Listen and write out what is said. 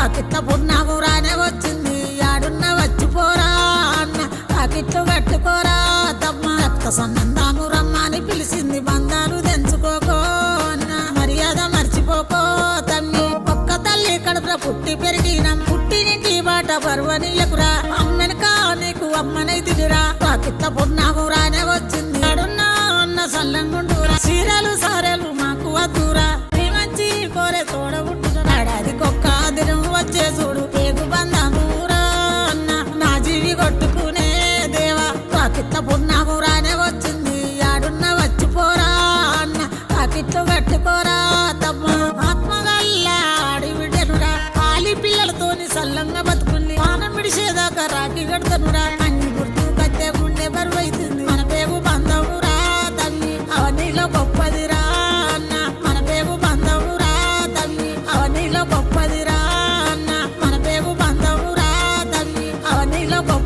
పాకిట్ల పున్నాము రానే వచ్చింది ఆడున్న వచ్చిపోరా అన్న పాకిట్లు కట్టుకోరా తమ్మ రక్త సంబంధాము రమ్మని పిలిచింది బంధాలు తెంచుకోకో అన్న మర్యాద మర్చిపోకో తమ్మి ఒక్క తల్లి కడుపున పుట్టి పెరిగినం పుట్టినింటి బాట పర్వనీయకురా అమ్మనకా నీకు అమ్మనైతిరా పాకిట్ల పున్నాము రానే వచ్చింది ఆడున్నా అన్న సల్లంగుండురా చీరలు సారెలు మాకు వద్దురా మంచి కోరే తోడ ఉంటున్నా ఏడాదికొక్క దినం వచ్చే చూడు పేగు బంధమురా అన్న నా జీవి కొట్టుకునే దేవా పాకిట్ల పున్నాము రానే వచ్చింది ఆడున్న వచ్చిపోరా అన్న పాకిట్లు కట్టుకోరా తమ్మ ఆత్మగల్లా ఆడి బిడ్డనురా ఆలి పిల్లలతోని సల్లంగా బతుకుంది పానం విడిచేదాకా రాకి కడతనురా అన్ని గుర్తు కత్తే గుండె బరువైతుంది మన పేగు బంధమురా తల్లి అవన్నీలో గొప్పదిరా అన్న మన పేగు బంధమురా తల్లి అవన్నీలో గొప్పదిరా అన్న మన పేగు బంధమురా తల్లి అవన్నీలో గొప్ప